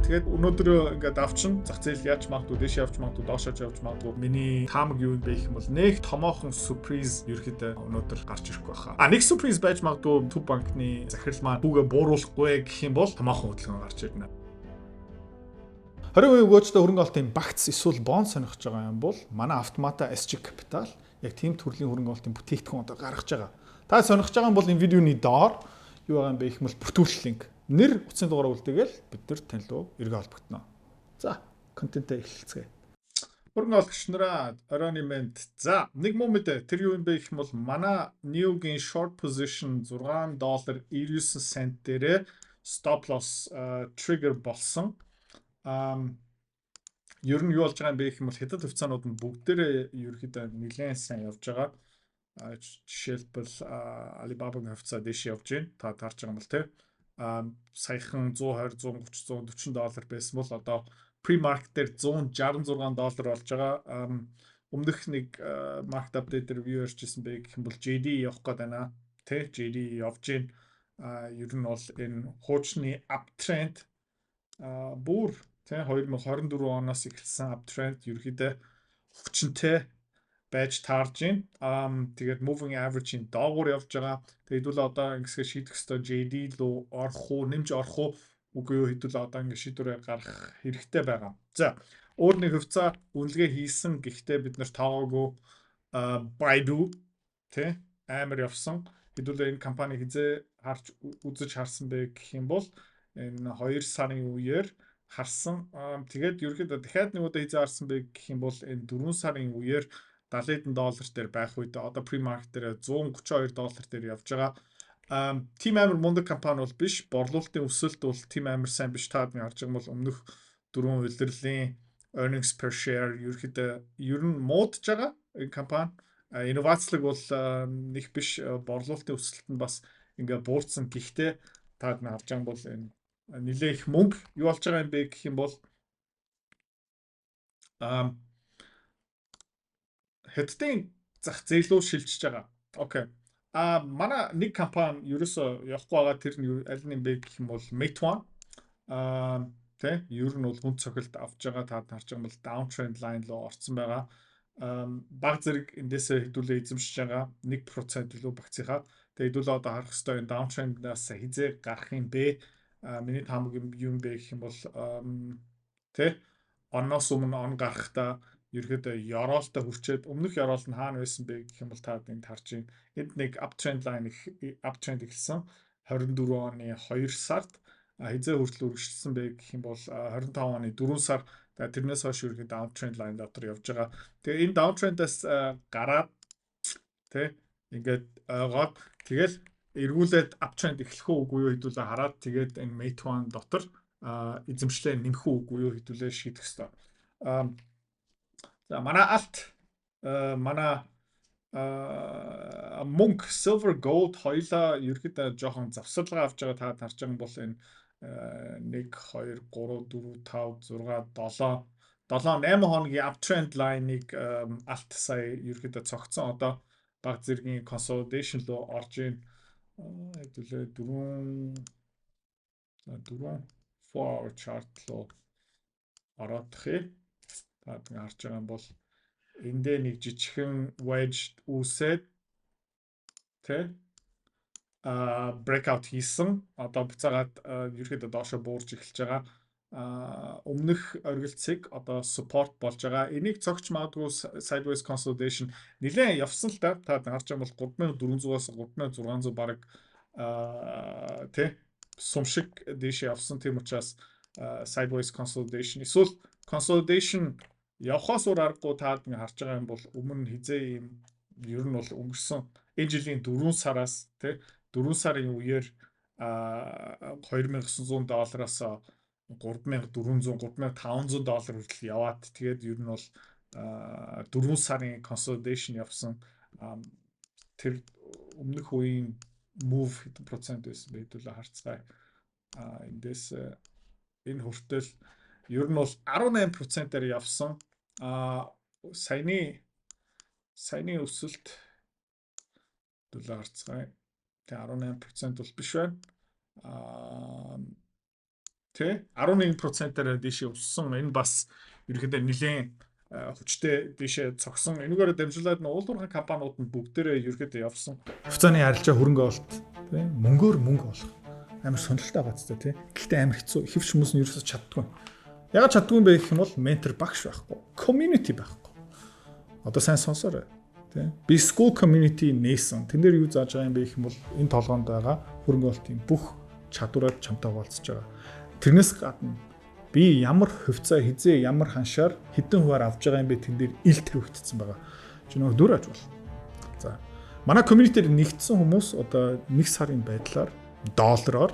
Тэгээд өнөөдөр ингээд авчин зах зээл яаж магадгүй дэш явж магадгүй доош явж магадгүй миний таамаг юу юм бэ гэх юм бол нэг томоохон surprise ерөөхдөө өнөөдөр гарч ирэх байхаа. Нэг surprise байж магадгүй төв банкны захирал маань түүгээ бууруулахгүй гэх юм бол томоохон хөдөлгөөн гарч ирнэ. 20% өгөөжтэй хөрөнгө олонтын багц эсвэл бонд сонирхож байгаа юм бол манай Автомата SG Capital яг тийм төрлийн хөрөнгө олонтын бүтээгдэхүүн одоо гаргаж байгаа. Та сонирхож байгаа юм бол энэ видеоны доор юу байгаа юм бэ гэх юм бол бүртгүүлэх линк. Нэр утасны дугаараа үлдээгээл бид нар тань руу эргээ холбогдно. За, контентээ эхэлцгээе. Хөрөнгө оологч нараа оройн имэнд. За, нэг муу мэдээ. Тэр юу юм бэ гэх юм бол манай NIO-гийн short position $6.99 дээрээ stop loss trigger болсон. Ер нь юу болж байгаа юм бэ гэх юм бол хятад хувьцаанууд нь бүгдээрээ ерөөхдөө нэлээд сайн явж байгаа. Жишээлбэл Alibaba-гийн хувьцаа дэш явж байна. Та таарч байгаа юм бол тий. Саяхан $120, $140 байсан бол одоо pre-market дээр $166 болж байгаа. Өмнөх нэг market update дээр view ярьжсэн бэ гэх юм бол JD явах гээд байна. Тэ JD явж байна. Ер нь бол энэ хуучны uptrend бүр тэ 2024 оноос эхэлсэн uptrend ерөөхдөө хүчнтэй байж таарж байна. Тэгээд moving average-ийн доогуур явж байгаа. Тэгээд хэдүүл одоо ингэсгээ шийдэх ёстой JD руу орох уу, нэмж орох уу үгүй юу хэдүүл одоо ингэ шийдвэрээ гаргах хэрэгтэй байгаа. За, өөр нэг хувьцаа үнэлгээ хийсэн гэхдээ бид нар тоогоогүй Baidu тэ амар явсан. Хэдүүл энэ компани хизээ харж үзэж харсан бэ гэх юм бол энэ 2 сарын үеэр харсан. Тэгээд ерөөхдөө дахиад нэг удаа хизээ харсан бэ гэх юм бол энэ 4 сарын үеэр $70 дээр байх үед одоо pre-market дээр $132 дээр явж байгаа. Тим амар мундаг компани бол биш. Борлуулалтын өсөлт бол тим амар сайн биш. Та харж байгаа бол өмнөх 4 улирлын earnings per share ерөөхдөө ер нь муудж байгаа энэ компани. Инновацлог бол нэг биш. Борлуулалтын өсөлт нь бас ингээ буурсан. Гэхдээ та харж байгаа бол энэ нэлээх мөнгө юу болж байгаа юм бэ гэх юм бол Хэдтийн зах зээл рүү шилжиж байгаа. Окей. Манай нэг компани ерөөсөө явахгүй байгаа тэр нь аль нь бэ гэх юм бол Meituan. Тэ ер нь бол хүн цохилт авч байгаа та харж байгаа бол downtrend line руу орсон байгаа. Баг зэрэг эндээсээ хэдүүлээ эзэмшиж байгаа 1% илүү багцынхаа. Тэгээд хэдүүлээ одоо харах хэвээр энэ downtrend-аас хизээ гарах юм бэ? Миний таамаг юм бэ гэх юм бол тэ оноос өмнө он гарахдаа ерөөдөө яроолтой хүрчээд өмнөх яроол нь хаана байсан бэ гэх юм бол та энд харж байна. Энд нэг uptrend эхэлсэн 24 оны 2 сард хизээ хүртэл үргэлжилсэн бэ гэх юм бол 25 оны 4 сар тэрнээс хойш ерөөдөө downtrend line дотор явж байгаа. Тэгээ энэ downtrend-аас гараад тэ ингээд ойгоод тэгэл эргүүлээд uptrend эхлэх үгүй юу хэдүүлээ хараад тэгээд энэ Meituan дотор эзэмшлээ нэмэх үгүй юу хэдүүлээ шийдэх ёстой. За манай алт манай мөнгө silver gold хоёлаа ерөөхдөө жоохон завсарлага авч байгаа та харж байгаа бол энэ 1 2 3 4 5 6 7 8 хоногийн uptrend line-ыг алт сая ерөөхдөө цогцсон. Одоо баг зэргийн consolidation руу орж ийн хэдүүлээ 4 4 chart руу ороодох. Та харж байгаа юм бол эндээ нэг жижигхэн wedge үүсээд тэ breakout хийсэн. Одоо буцаагаад ерөөхдөө доошо буурж эхэлж байгаа. Өмнөх оргилцыг одоо support болж байгаа. Энийг цогч магадгүй sideways consolidation нэлээд явсан л да. Та харж байгаа бол 3400-аас 3600 бараг тэ сумшиг дэше явсан. Тийм учраас sideways consolidation эсвэл consolidation явхаас өөр аргагүй та харж байгаа юм бол өмнө хизээ юм ер нь бол өнгөрсөн энэ жилийн 4 сараас тэ 4 сарын үеэр $2900-аас $3400, $3500 хүртэл яваад тэгээд ер нь бол 4 сарын consolidation явсан. Тэр өмнөх үеийн move хэдэн процент байсан бэ хэдүүлээ харцгаая. Эндээс энэ хүртэл ер нь бол 18%-аар явсан. Саяны өсөлт хэдүүлээ харцгаая. Тэг 18% бол биш байна. Тэ 11%-аар дээшээ өссөн. Энэ бас ерөнхийдөө нэлээд хүчтэй дээшээ цогсон. Энэгээр дамжуулаад уулуурхай компаниуд нь бүгдээрээ ерөнхийдөө явсан. Хувьцааны арилжаа хөрөнгө олт, тэ мөнгөөр мөнгө олох. Амар сонирхолтой байгаа ч тэ. Гэхдээ амар хэцүү. Ихэвч хүмүүс нь ерөөсөж чаддгүй. Ягаад чаддгүй юм бэ гэх юм бол ментор багш байхгүй. Community байхгүй. Одоо сайн сонсоорой. Тэ. Би school community нээсэн. Тэн дээр юу зааж байгаа юм бэ гэх юм бол энэ толгоонд байгаа хөрөнгө олтын бүх чадвараар чамтай хуваалцаж байгаа. Тэрнээс гадна би ямар хувьцаа хизээ ямар ханшаар хэдэн хуваар авч байгаа юм бэ тэн дээр ил тавигдсан байгаа. Чи нөгөө дүр аж бол. За. Манай community-д нэгдсэн хүмүүс одоо 1 сарын байдлаар доллараар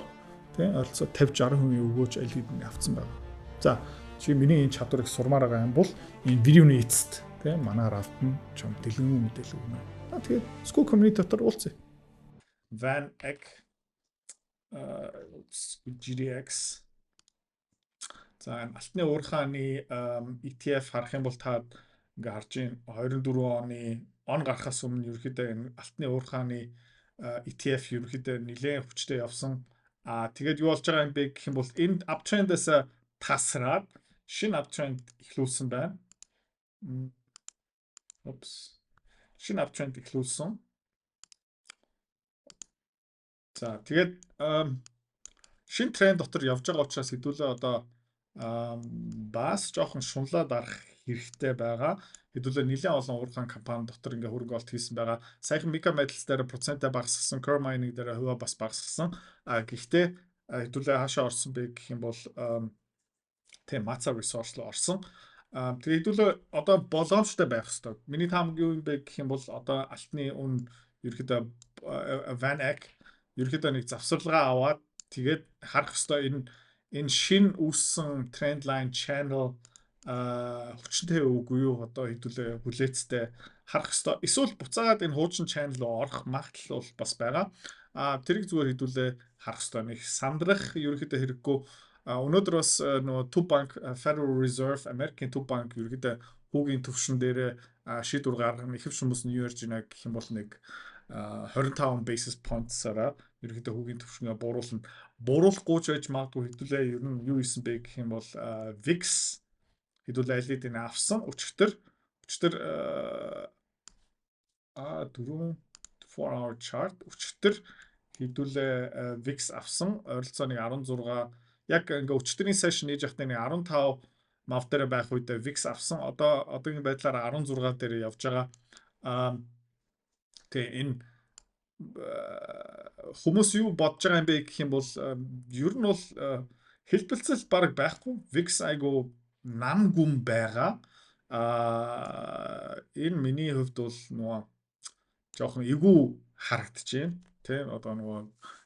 тий ойролцоо 50-60% өгөөж аль хэдийн авцсан байна. За, чи миний энэ чадварыг сурмаар байгаа юм бол энэ видеоны эцэст тий манаар автна чам дэлгэн мэдээлэл өгнө. Тэгээд school community дотор уулзъя. Van Eck GDX. За, алтны уурхааны ETF харах юм бол та ингээ харж байна 24 оны он гарахаас өмнө ерөөхдөө энэ алтны уурхааны ETF ерөөхдөө нэлээд хүчтэй явсан. Тэгээд юу болж байгаа юм бэ гэх юм бол энэ uptrend-аас тасраад шинэ uptrend эхлүүлсэн байна. Шинэ uptrend эхлүүлсэн. За тэгээд шинэ тренд дотор явж байгаа учраас хэдүүлээ одоо бас жоохон шунлаад арах хэрэгтэй байгаа. Хэдүүлээ нэлээд олон уурхайн компани дотор ингээ хөрөнгө олт хийсэн байгаа. Саяхан Mega Metals дээр процентаа багассан, Core Mining дээр хуваа бас багассан. Гэхдээ хэдүүлээ хаашаа орсон бэ гэх юм бол тийм Matsa Resource руу орсон. Тэгээд хэдүүлээ одоо боломжтой байх хэрэгтэй. Миний таамаг юу юм бэ гэх юм бол одоо алтны үн ерөөхдөө Van Eck ерөөхдөө нэг завсарлагаа аваад тэгээд харах хэрэгтэй энэ шин үүссэн trend line channel хүчтэй үгүй юу одоо хэдүүлээ хүлээцтэй харах хэрэгтэй. Эсвэл буцаагаад энэ хуучин channel руу орох магадлал бол бас байгаа. Тэрийг зүгээр хэдүүлээ харах хэрэгтэй. Нэг сандрах ерөөхдөө хэрэггүй. Өнөөдөр бас нөгөө Төв банк Federal Reserve Америкийн Төв банк ерөөхдөө хүүгийн төвшин дээр шийдвэр гаргах ихэвч хүмүүс нь юу ярьж байна гэх юм бол нэг 25 basis points-аараа ерөөхдөө хүүгийн төвшингээ бууруулна. Бууруулахгүй ч байж магадгүй хэдүүлээ ер нь юу хийсэн бэ гэх юм бол VIX хэдүүлээ аль хэдийн авсан өчигдөр 4 hour chart өчигдөр хэдүүлээ VIX авсан ойролцоо нэг 16 яг ингээ өчтөрийн сешн нээж явахдаа нэг 15 мав дээр байх үед VIX авсан одоогийн байдлаар 16 дээр явж байгаа. Тэгээ энэ хүмүүс юу бодож байгаа юм бэ гэх юм бол ер нь бол хэлбэлцэл баг байхгүй. VIX айгу нам гүн байгаа. Энэ миний хувьд бол нөгөө жоохон эвгүй харагдаж байна. Тэ одоо нөгөө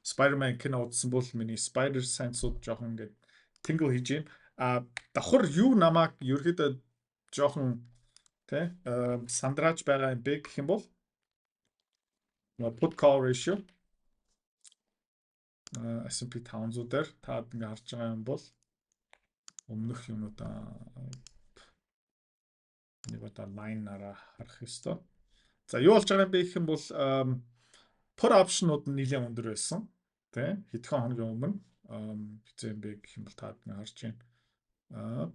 Spider-Man кино үзсэн бол миний Spider Sense-ууд жоохон ингээд тэнгэл хийж байна. Давхар юу намайг ерөөдөө жоохон тэ сандрааж байгаа юм бэ гэх юм бол put call ratio S&P 500 дээр та ингээ харж байгаа юм бол өмнөх юмудаа нэг удаа line-аараа харах ёстой. За юу болж байгаа юм бэ гэх юм бол put option-ууд нь нэлээд өндөр байсан. Тэ хэдхэн хоногийн өмнө хэзээ юм бэ гэх юм бол та ингээ харж байна.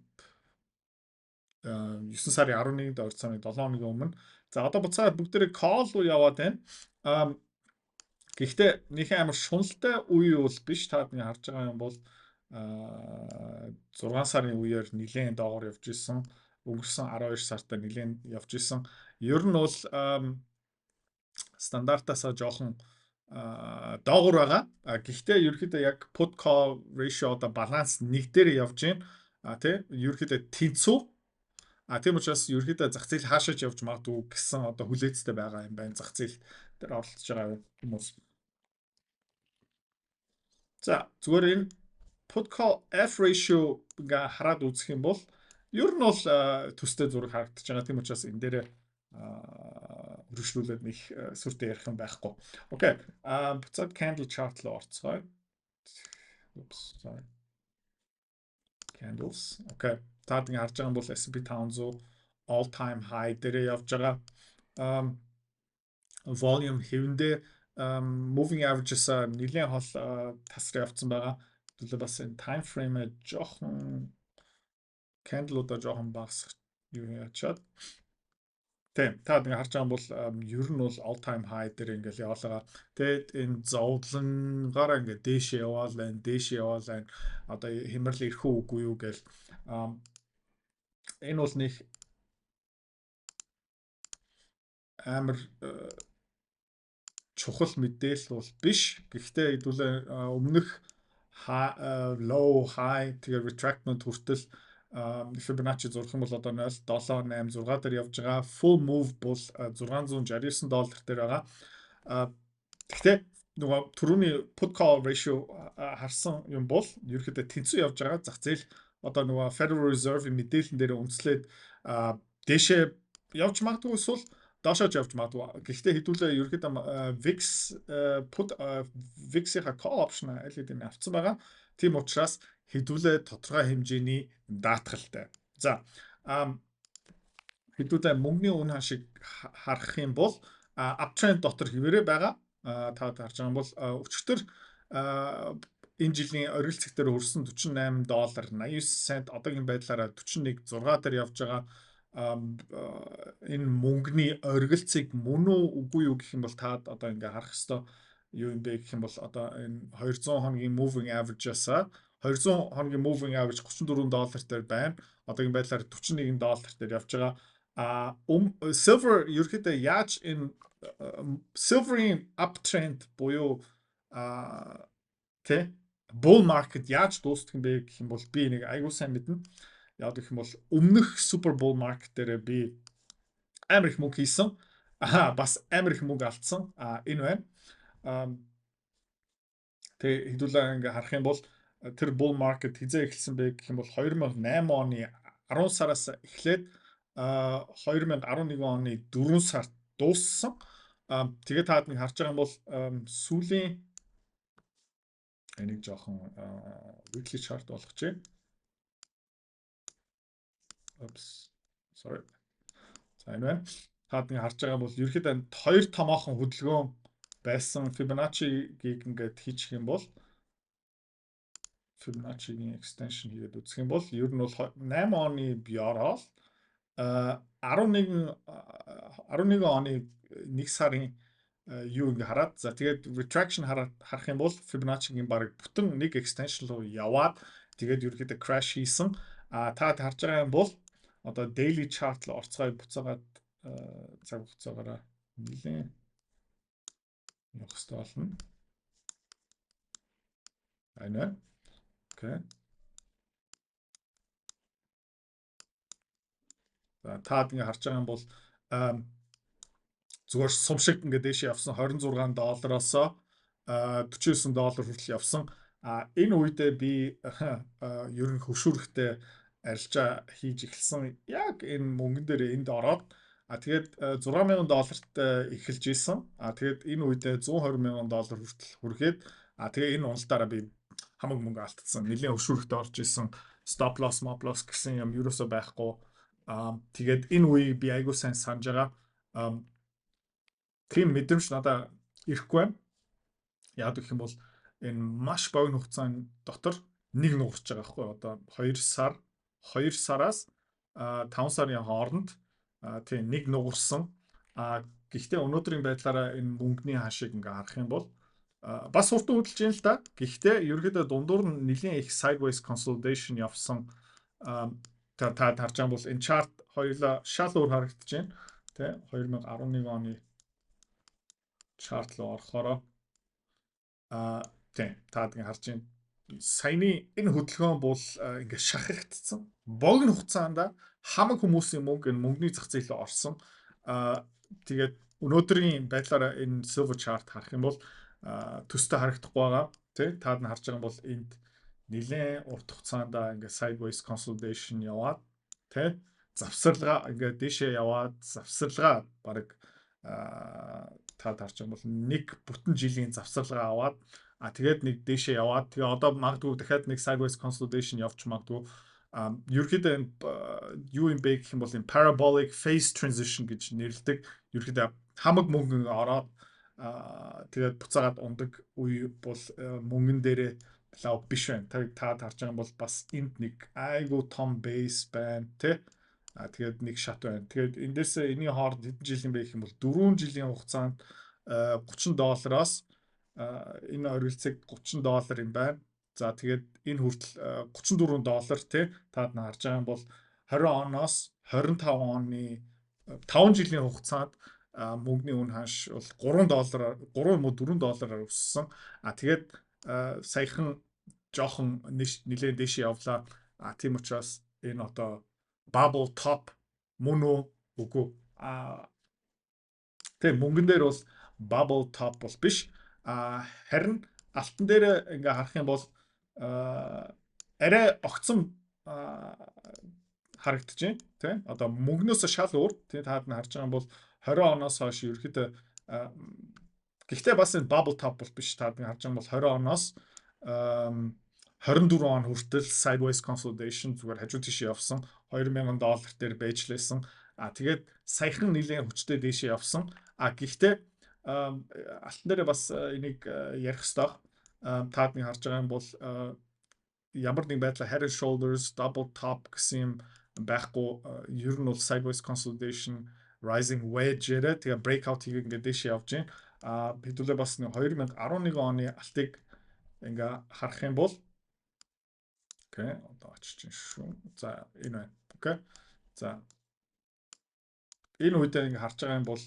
9 сарын 11-нд ойрцоо 7 хоногийн өмнө. За одоо буцаад бүгдээрээ call руу яваад байна. Гэхдээ нэхэн амар шуналтай үе бол биш. Та бидний харж байгаа юм бол 6 сарын үеэр нэлээд доогоор явж исэн. Өнгөрсөн 12 сартаа нэлээд явж исэн. Ер нь бол стандартаасаа жоохон доогоор байгаа. Гэхдээ ерөөхдөө яг put call ratio одоо баланс нэг дээр явж байна. Тэ ерөөхдөө тэнцүү. Тийм учраас ерөөхдөө зах зээл хаашаач явж магадгүй гэсэн одоо хүлээцтэй байгаа юм байна. Зах зээл дээр оролцож байгаа хүмүүс. За зүгээр энэ put call F ratio га хараад үзэх юм бол ер нь бол төстэй зураг харагдаж байгаа. Тийм учраас энэ дээр өргөжлүүлээд нэг сүртэй ярих юм байхгүй. Окей. Буцаад candle chart руу орцгоё. Oops, sorry. Candles. Окей. Та ингэ харж байгаа юм бол S&P 500 all time high дээр явж байгаа. Volume хэвэндээ moving averages нэлээд хол тасраа явцсан байгаа. хэдүүлээ бас энэ time frame жоохон candle-уудаа жоохон багасах юу яачаад тийм та ингэ харж байгаа юм бол ер нь бол all time high дээр ингээл яваал байгаа. Тэгээд энэ зовлонгаараа ингээ дээшээ яваал байна. Одоо хямрал ирэх үгүй юу гээл энэ бол нэг амар чухал мэдээлэл бол биш. Гэхдээ хэдүүлээ өмнөх low high тэгээ retractment хүртэл Fibonacci зурх юм бол одоо 0.786 дээр явж байгаа. Full move бол $669 дээр байгаа. Гэхдээ нөгөө түрүүний put call ratio харсан юм бол ерөөхдөө тэнцүү явж байгаа. Зах зээл одоо нөгөө Federal Reserve-ийн мэдээлэл дээр үндэслээд дээшээ явж магадгүй эсвэл доошоо явж магадгүй. Гэхдээ хэдүүлээ ерөөхдөө VIX VIX-ийн call option аль хэдийн авцсан байгаа. Тийм учраас хэдүүлээ тодорхой хэмжээний даатгалтай. За хэдүүлээ мөнгөний үн хашиг харах юм бол uptrend дотор хэвээрээ байгаа. Та харж байгаа юм бол өчигдөр энэ жилийн оргил цэгтэр өрсөн $48.89 одоогийн байдлаараа 41.6 дээр явж байгаа. Энэ мөнгөний оргилцыг мөн үү үгүй юу гэх юм бол та одоо ингээ харах хэвээр юу юм бэ гэх юм бол одоо энэ 200 хоногийн moving average-аас 200 хоногийн moving average $34 дээр байна. Одоогийн байдлаар $41 дээр явж байгаа. Silver ерөөхдөө яаж энэ silver-ийн uptrend буюу bull market яаж дуустдаг юм бэ гэх юм бол би нэг айгуу сайн мэднэ. Яг гэх юм бол өмнөх Super Bowl market дээр би амар их мөнгө хийсэн. Бас амар их мөнгө алдсан. Энэ байна. Тэгээ хэдүүлээ ингээ харах юм бол тэр bull market хизээ эхэлсэн бэ гэх юм бол 2008 оны 10 сараас эхлээд 2011 оны 4 сард дууссан. Тэгээ та нэг харж байгаа юм бол сүүлийн энийг жоохон weekly chart болгочих. Oops. Sorry. За энэ байна. Та нэг харж байгаа бол ерөөхдөө хоёр томоохон хөдөлгөөн байсан Fibonacci-ийг ингээд хийчих юм бол Fibonacci-гийн extension хийгээд үзэх юм бол ер нь бол 8 оны биорол 11 оны 1 сарын юу ингээ хараад за тэгээд retraction харах юм бол Fibonacci-гийн баг бүтэн нэг extension руу яваад тэгээд ерөөхдөө crash хийсэн. Та харж байгаа юм бол одоо daily chart руу орцгой буцаагаад цаг хугацаагаараа нэлээд явах хэрэгтэй болно. Айна. Окей. За та ингэ харж байгаа юм бол зүгээр сумшиг ингэ дээш явсан $26-оос $49 хүртэл явсан. Энэ үедээ би ер нь хөшүүрхтэй арилжаа хийж эхэлсэн. Яг энэ мөнгөн дээр энд ороод тэгээд $6,000-т эхэлж исэн. Тэгээд энэ үедээ $120,000 хүртэл хүрэхэд тэгээ энэ уналтаараа би хамаг мөнгө алдсан. Нэлийн хөшүүрхтэй орж исэн. Stop loss, mob loss гэсэн юм ерөөсөө байхгүй. Тэгээд энэ үеийг би айгуу сайн санаж байгаа. Тийм мэдрэмж надад ирэхгүй байна. Яг гэх юм бол энэ маш богино хугацааны дотор нэг нугарч байгаа байхгүй. Одоо 2 сараас 5 сарын хооронд тийм нэг нугарсан. Гэхдээ өнөөдрийн байдлаараа энэ мөнгөний хашиг ингээ харах юм бол бас хурдан хөдөлж юм л да. Гэхдээ ерөөдөө дундуур нь нэлийн их sideways consolidation явсан. Та харж байгаа бол энэ chart хоёулаа шал өөр харагдаж байна. Тэ 2011 оны chart руу орохороо тийм та ингэ харж байна. Саяны энэ хөдөлгөөн бол ингээ шахагдсан. Богино хугацаанд хамаг хүмүүсийн мөнгө энэ мөнгөний зах зээлд орсон. Тэгээд өнөөдрийн байдлаараа энэ silver chart харах юм бол төстэй харагдахгүй байгаа. Тэ та харж байгаа бол энд нэлээд урт хугацаанд ингээ sideways consolidation яваад тэ завсарлага ингээ дээшээ яваад завсарлага баг та харж байгаа бол нэг бүтэн жилийн завсарлага аваад тэгээд нэг дээшээ яваад тэгээ одоо магадгүй дахиад нэг sideways consolidation явж магадгүй ерөөхдөө юу юм бэ гэх юм бол энэ parabolic phase transition гэж нэрлэдэг. Ерөөхдөө хамаг мөнгө ороод тэгээд буцаагаад ундаг үе бол мөнгөн дээрээ loud биш байна. Та харж байгаа бол бас энд нэг айгу том base байна тий. Тэгээд нэг шат байна. Тэгээд эндээс энэний хооронд хэдэн жилийн бэ гэх юм бол 4 жилийн хугацаанд $30-аас энэ оргилцэг $30 юм байна. За тэгээд энэ хүртэл $34 тий. Таад нь харж байгаа юм бол 20 оноос 25 оны 5 жилийн хугацаанд мөнгөний үн ханш бол $3 мөн $4 өссөн. Тэгээд саяхан жоохон нэлээд дэше явлаа. Тийм учраас энэ одоо bubble top мөн үгүй. Тэг мөнгөн дээр бол bubble top бол биш. Харин алтан дээр ингээ харах юм бол арай огцом харагдаж байна. Тэ? Одоо мөнгнөөс шал өөр. Тэ таад нь харж байгаа юм бол 20 оноос хойш ерөөхдөө гэхдээ бас энэ bubble top бол биш. Таад нь харж байгаа юм бол 20 оноос 24 он хүртэл sideways consolidation зүгээр хажуу тийш явсан $2,000 дээр байж лээсэн. Тэгээд саяхан нэлээд хүчтэй дээшээ явсан. Гэхдээ алтан дээр бас энийг ярих хэрэгтэй. Таад нь харж байгаа юм бол ямар нэг байдлаар head and shoulders, double top гэсэн юм байхгүй. Ер нь бол sideways consolidation, rising wedge яриа тэгээ breakout хийгээд ингээд дээшээ явж байна. Хэдүүлээ бас 2011 оны алтыг ингээ харах юм бол окей, одоо очиж чинь шүү. За энэ байна. Окей. За энэ үедээ ингээ харж байгаа юм бол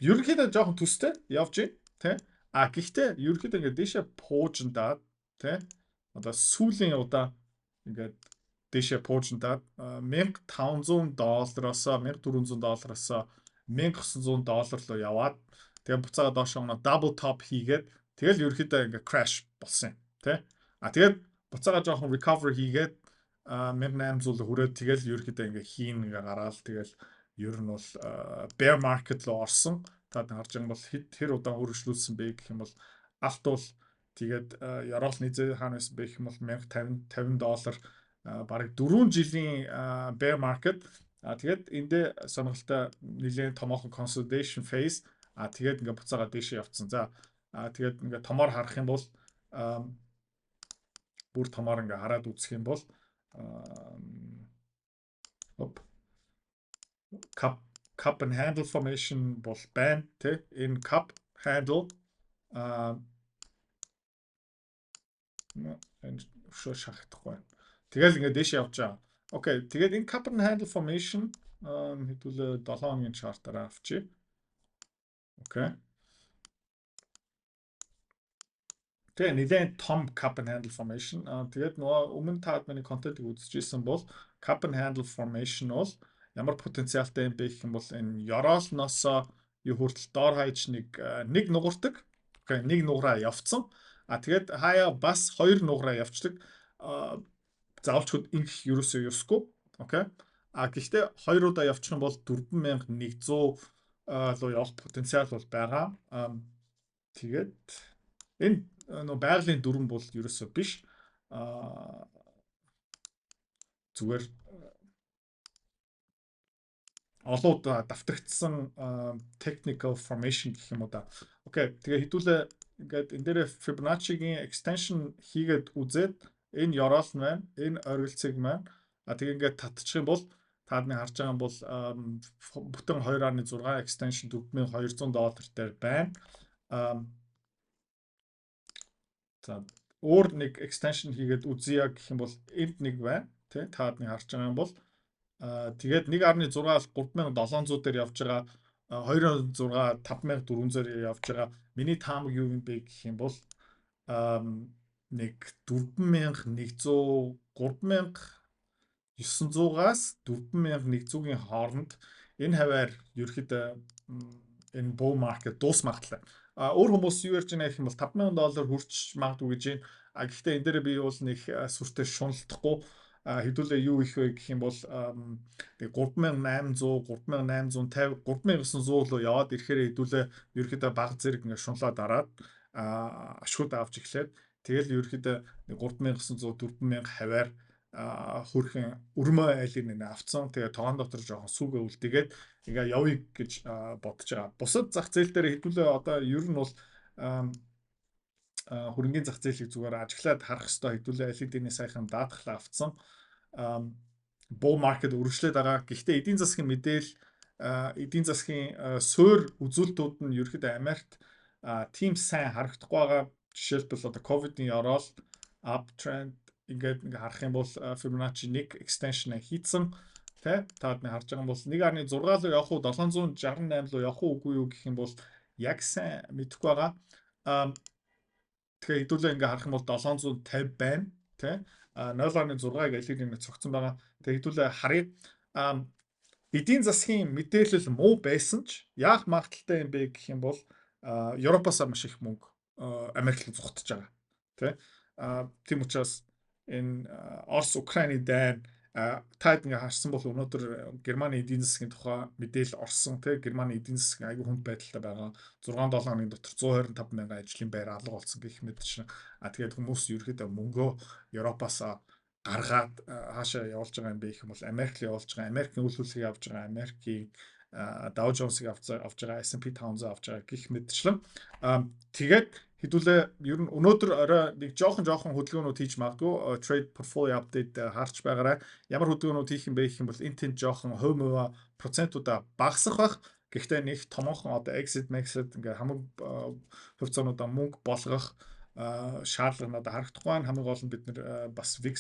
ерөнхийдөө жоохон төстэй явж байна, тий? Гэхдээ ерөнхийдөө ингээ дээшээ пуужиндаад, тий? Одоо сүүлийн удаа ингээд дээшээ пуужиндаад $1,500-оос $1,400-оос $1,900 руу яваад тэгээ буцаага доош оноо double top хийгээд тэгэл ерөнхийдөө ингээ crash болсон юм, тий? Тэгээд буцаага жоохон recovery хийгээд 1800 хүрээд тэгэл ерөнхийдөө ингээ хийн ингээ гараал тэгэл ер нь бол bear market руу орсон. Таад харж байгаа бол хэр удаан үргэлжлүүлсэн бэ гэх юм бол алт бол тэгээд Яроол Низээ хаана байсан бэ гэх юм бол $1,050 бараг 4 жилийн bear market. Тэгээд эндээ сонирхолтой нэлээд томоохон consolidation phase. Тэгээд ингээ буцаага дээшээ явцсан. За тэгээд ингээ томоор харах юм бол бүр томоор ингээ хараад үзэх юм бол cup and handle formation бол байна тий. Энэ cup handle энэ шахахгүй. Тэгэл ингээ дээш явж байгаа. Окей. Тэгээд энэ cup and handle formation хэдүүлээ 7 хоногийн чартаараа авчи. Окей. Тэгээ нэлээд том cup and handle formation. Тэгээд нөгөө өмнө таад миний контентыг үзчихсэн бол cup and handle formation бол ямар потенциалтай юм бэ гэх юм бол энэ Яроолноос юу хүртэл доор хаяж нэг нугардаг. Окей, нэг нугараа явцсан. Тэгээд хаяа бас 2 нугараа явцдаг. Заавалчгүй инх ерөөсөө ёсгүй. Окей. Гэхдээ 2 удаа явчих юм бол 4100 руу явах потенциал бол байгаа. Тэгээд энэ нөө байгалийн дүрэн бол ерөөсөө биш. Зүгээр олон удаа давтагдсан technical formation гэх юм уу да. Окей. Тэгээ хэдүүлээ ингээд энэ дээр Fibonacci-гийн extension хийгээд үзээд энэ Яроол нь байна, энэ оргилцэг маань. Тэгээ ингээд татчих юм бол таадны харж байгаа юм бол бүтэн 2.6 extension $4,200 дээр байна. За өөр нэг extension хийгээд үзье гэх юм бол энд нэг байна. Тэ таадны харж байгаа юм бол тэгээд 1.6-аас 3,700 дээр явж байгаа 2.6 5,400-ээр явж байгаа. Миний таамаг юу юм бэ гэх юм бол нэг 4,100 3,900-аас 4,100-ийн хооронд энэ хаваар ерөөхдөө энэ bull market дуусмагтлаа. Өөр хүмүүс юу ярьж байна гэх юм бол $5,000 хүрч магадгүй гэж байна. Гэхдээ энэ дээр би бол нэг сүртэй шуналтахгүй хэдүүлээ юу их вэ гэх юм бол 3,800, 3,850, 3,900 руу яваад ирэхээр хэдүүлээ ерөөхдөө баг зэрэг ингээ шунлаад дараад ашгууд авч эхлээд тэгэл ерөөхдөө 3,900, 4,000 хаваар хөрхэн өрмөө айлын нэ авцсан. Тэгээ тоон дотор жоохон сүгэ үлдээгээд ингээ явъя гэж бодож байгаа. Бусад зах зээл дээр хэдүүлээ одоо ер нь бол хөрөнгөний зах зээлийг зүгээр ажиглаад харах хэрэгтэй хэдүүлээ аль хэдийн сайхан даатгалаа авцсан. Bull market үргэлжлээд байгаа. Гэхдээ эдийн засгийн мэдээлэл эдийн засгийн суурь үзүүлэлтүүд нь ерөөхдөө Америкт тийм сайн харагдахгүй байгаа. Жишээлбэл одоо ковидын ороод uptrend ингээд харах юм бол Fibonacci 1 extension хийцэн тэ таад нэг харж байгаа юм бол 1.6 руу явах уу 768 руу явах уугүй юу гэх юм бол яг сайн мэдэхгүй байгаа. Тэгэхээр хэдүүлээ ингээ харах юм бол 750 байна тэ 0.6-ыг аль цогцсон байгаа. Тэгээ хэдүүлээ харъя. Эдийн засгийн мэдээлэл муу байсан ч яах магадaltaй юм бэ гэх юм бол Европоос маш их мөнгө Америк руу зугтаж байгаа. Тэ тийм учраас энэ Орос Украины дайн таад ингээ харсан бол өнөөдөр Германы эдийн засгийн тухай мэдээлэл орсон тий Германы эдийн засгийн аягүй хүнд байдалтай байгаа 6-7 хоногийн дотор 125 мянган ажлын байр алга болсон гэх мэт чинь тэгээд хүмүүс ерөөхдөө мөнгөө Европоос гаргаад хаашаа явуулж байгаа юм бэ гэх юм бол Америк руу явуулж байгаа Америкийн үйл хөдлөлийг авж байгаа Америкийн Dow Jones-ыг авч байгаа S&P 500 авч байгаа гэх мэтчлэн тэгээд хэдүүлээ ер нь өнөөдөр орой нэг жоохон хөдөлгөөнүүд хийж магадгүй trade portfolio update харж байгаарай. Ямар хөдөлгөөнүүд хийх юм бэ гэх юм бол энэ тэнд жоохон хувь мова процентуудаа багасах байх. Гэхдээ нэг томоохон одоо exit ингээ хамаг хувьцаануудаа мөнгө болгох шаардлага надад харагдахгүй байна. Хамгийн гол нь бид нэр бас VIX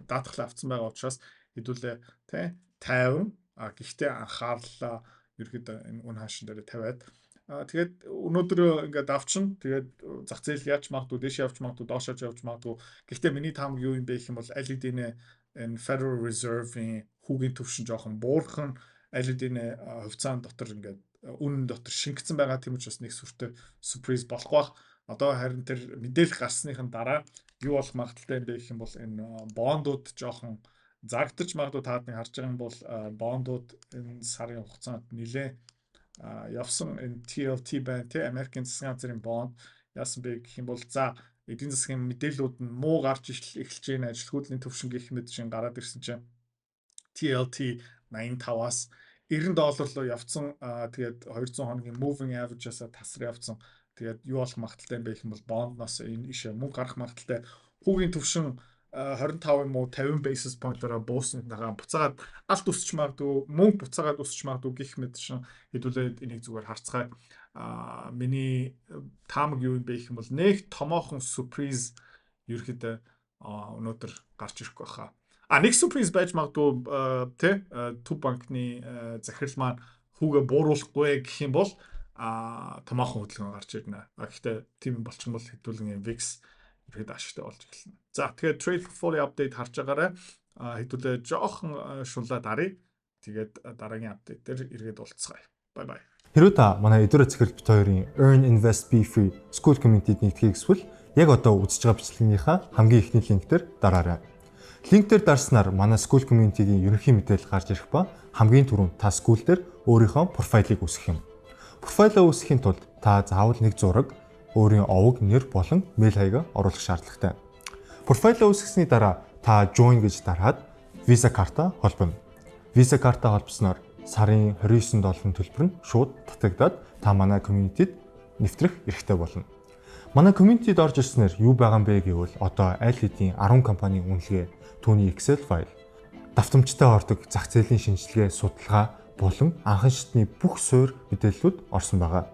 даатгалаа авсан байгаа учраас хэдүүлээ тий 50 гэхдээ анхаарлаа ерөөдөө энэ үн хаашин дээр тавиад тэгээд өнөөдөр ингээд авчин тэгээд зах зээл яаж магадгүй дэш явж магадгүй доош явж магадгүй гэхдээ миний таамаг юу юм бэ гэх юм бол аль хэдийн энэ Federal Reserve-ийн хүүгийн төвшин жоохон буурхан аль хэдийн хувьцаан дотор ингээд үнэн дотор шингэсэн байгаа тийм учраас нэг сүртэй surprise болох бах. Одоо харин тэр мэдээлэл гарсныхын дараа юу болох магадaltaй юм бэ гэх юм бол энэ бондууд жоохон зарагдаж магадгүй таад нэг харж байгаа юм бол бондууд энэ сарын хугацаанд нэлээ явсан энэ TLT байна тий Америкийн засгийн газрын бонд яасан бэ гэх юм бол за эдийн засгийн мэдээллүүд нь муу гарч эхэлж байна ажилтгуудлын төвшин гэх мэт чинь гараад ирсэн чинь TLT 85-аас $90 руу явцсан тэгээд 200 хоногийн moving average-аас тасар явцсан тэгээд юу болох магадaltaй юм бэ гэх юм бол бондноос энэ ишээ мөнгө гарах магадaltaй хүүгийн төвшин 25 юм уу 50 basis point-ороо бууснагаа буцаагаад алт өсч магадгүй мөнгө буцаагаад өсч магадгүй гэх мэт шин хэдүүлээд энийг зүгээр харцгаая. Миний таамаг юу юм бэ гэх юм бол нэг томоохон surprise ерөөхдөө өнөөдөр гарч ирэх байхаа. Нэг surprise байж магадгүй тий төв банкны захирал маань хүүгээ бууруулахгүй гэх юм бол томоохон хөдөлгөөн гарч ирнэ. Гэхдээ тийм болчих юм бол хэдүүлэн VIX ихэд ашигтай болж эхэлнэ. За тэгээд trade portfolio update харж байгаарай. Хэдүүлээ жоохон шунлаад харъя. Тэгээд дараагийн апдейт дээр эргээд уулзцгаая. Bye bye. Хэрвээ та манай эдгээр захирал бит хоёрын Earn Invest Be Free School Community-д нэгдэхийг эсвэл яг одоо үзэж байгаа бичлэгийнхаа хамгийн ихний линктээр дараарай. Линктээр дарснаар манай School Community-гийн ерөнхий мэдээлэл гарч ирэх ба хамгийн түрүүнд та school дээр өөрийнхөө профайлыг үүсгэх юм. Профайлаа үүсгэхийн тулд та заавал нэг зураг өөрийн овог, нэр болон мэйл хаягаа оруулах шаардлагатай. Профайлаа үүсгэсний дараа та join гэж дараад Visa карта холбоно. Visa карта холбосноор сарын $29 төлбөр нь шууд татагдаад та манай community-д нэвтрэх эрхтэй болно. Манай community-д орж ирснээр юу байгаа юм бэ гэвэл одоо аль хэдийн 10 компанийн үнэлгээ, түүний Excel файл, давтамжтай ордог зах зээлийн шинжилгээ, судалгаа болон анхан шатны бүх суурь мэдээллүүд орсон байгаа.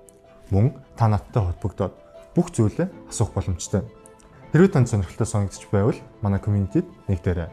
Мөн та надтай холбогдоод бүх зүйлээ асуух боломжтой. Хэрвээ танд сонирхолтой санагдчих байвал манай community-д нэгдээрэй.